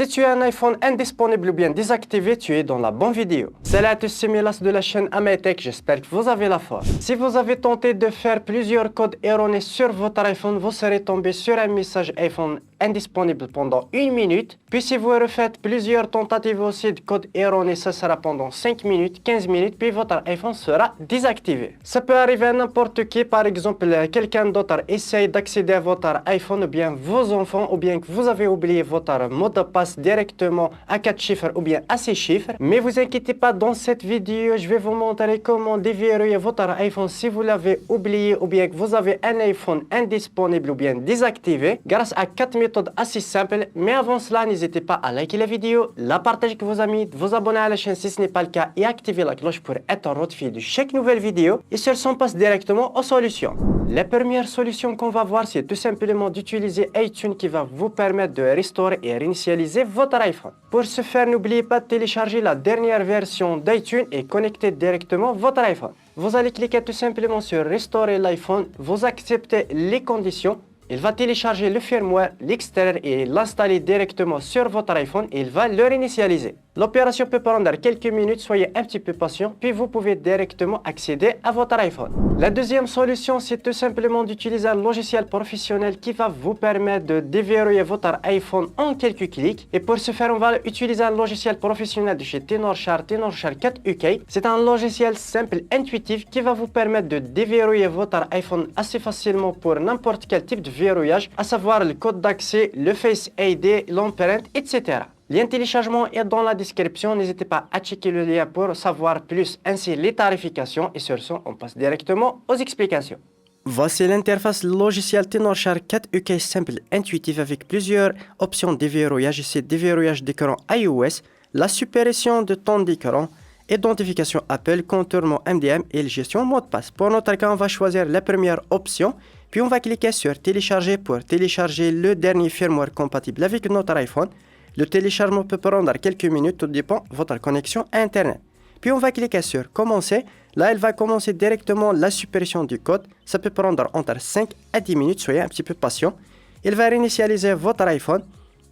Si tu as un iPhone indisponible ou bien désactivé, tu es dans la bonne vidéo. Salut à tous, c'est Milas de la chaîne AmaiTech, j'espère que vous avez la forme. Si vous avez tenté de faire plusieurs codes erronés sur votre iPhone, vous serez tombé sur un message iPhone indisponible pendant 1 minute. Puis si vous refaites plusieurs tentatives aussi de code erroné, ça sera pendant 5 minutes, 15 minutes, puis votre iPhone sera désactivé. Ça peut arriver à n'importe qui, par exemple quelqu'un d'autre essaye d'accéder à votre iPhone ou bien vos enfants ou bien que vous avez oublié votre mot de passe directement à 4 chiffres ou bien à 6 chiffres. Mais vous inquiétez pas, dans cette vidéo, je vais vous montrer comment déverrouiller votre iPhone si vous l'avez oublié ou bien que vous avez un iPhone indisponible ou bien désactivé grâce à 4 méthodes assez simples. Mais avant cela, n'hésitez pas à liker la vidéo, la partager avec vos amis, de vous abonner à la chaîne si ce n'est pas le cas et activer la cloche pour être notifié de chaque nouvelle vidéo. Et sur ce, on passe directement aux solutions. La première solution qu'on va voir, c'est tout simplement d'utiliser iTunes qui va vous permettre de restaurer et réinitialiser votre iPhone. Pour ce faire, n'oubliez pas de télécharger la dernière version d'iTunes et connecter directement votre iPhone. Vous allez cliquer tout simplement sur Restaurer l'iPhone, vous acceptez les conditions. Il va télécharger le firmware, l'extraire et l'installer directement sur votre iPhone et il va le réinitialiser. L'opération peut prendre quelques minutes, soyez un petit peu patient, puis vous pouvez directement accéder à votre iPhone. La deuxième solution, c'est tout simplement d'utiliser un logiciel professionnel qui va vous permettre de déverrouiller votre iPhone en quelques clics. Et pour ce faire, on va utiliser un logiciel professionnel de chez Tenorshare 4 UK. C'est un logiciel simple, intuitif, qui va vous permettre de déverrouiller votre iPhone assez facilement pour n'importe quel type de verrouillage, à savoir le code d'accès, le Face ID, l'empreinte, etc. Lien téléchargement est dans la description, n'hésitez pas à checker le lien pour savoir plus, ainsi les tarifications. Et sur ce, on passe directement aux explications. Voici l'interface logiciel Tenorshare 4 UK simple, intuitive avec plusieurs options de verrouillage. Ici, déverrouillage d'écran iOS, la suppression de temps d'écran, identification Apple, contournement MDM et la gestion mot de passe. Pour notre cas, on va choisir la première option. Puis on va cliquer sur télécharger pour télécharger le dernier firmware compatible avec notre iPhone. Le téléchargement peut prendre quelques minutes, tout dépend de votre connexion à Internet. Puis on va cliquer sur commencer. Là, elle va commencer directement la suppression du code. Ça peut prendre entre 5 à 10 minutes, soyez un petit peu patient. Il va réinitialiser votre iPhone.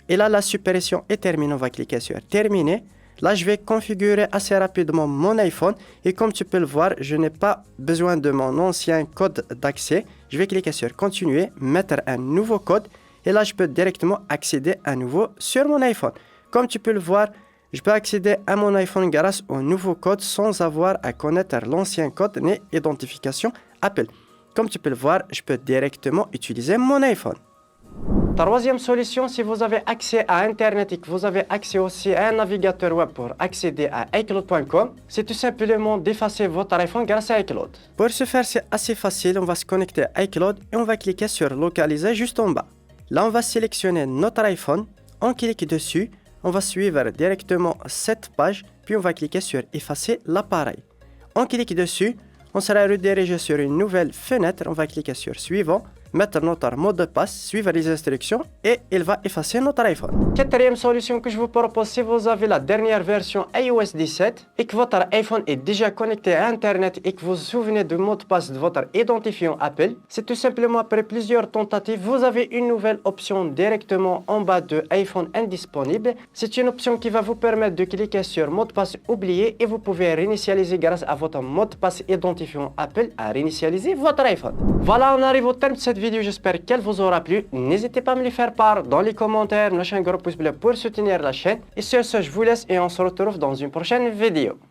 Et là, la suppression est terminée. On va cliquer sur terminer. Là, je vais configurer assez rapidement mon iPhone. Et comme tu peux le voir, je n'ai pas besoin de mon ancien code d'accès. Je vais cliquer sur continuer, mettre un nouveau code. Et là, je peux directement accéder à nouveau sur mon iPhone. Comme tu peux le voir, je peux accéder à mon iPhone grâce au nouveau code sans avoir à connaître l'ancien code ni identification Apple. Comme tu peux le voir, je peux directement utiliser mon iPhone. Troisième solution, si vous avez accès à Internet et que vous avez accès aussi à un navigateur web pour accéder à iCloud.com, c'est tout simplement d'effacer votre iPhone grâce à iCloud. Pour ce faire, c'est assez facile. On va se connecter à iCloud et on va cliquer sur localiser juste en bas. Là, on va sélectionner notre iPhone, on clique dessus, on va suivre directement cette page, puis on va cliquer sur effacer l'appareil. On clique dessus, on sera redirigé sur une nouvelle fenêtre, on va cliquer sur suivant, mettre notre mot de passe, suivre les instructions et il va effacer notre iPhone. Quatrième solution que je vous propose, si vous avez la dernière version iOS 17 et que votre iPhone est déjà connecté à Internet et que vous vous souvenez du mot de passe de votre identifiant Apple, c'est tout simplement après plusieurs tentatives, vous avez une nouvelle option directement en bas de iPhone indisponible. C'est une option qui va vous permettre de cliquer sur mot de passe oublié et vous pouvez réinitialiser grâce à votre mot de passe identifiant Apple à réinitialiser votre iPhone. Voilà, on arrive au terme de cette vidéo, j'espère qu'elle vous aura plu. N'hésitez pas à me le faire part dans les commentaires, lâchez un gros pouce bleu pour soutenir la chaîne. Et sur ce, je vous laisse et on se retrouve dans une prochaine vidéo.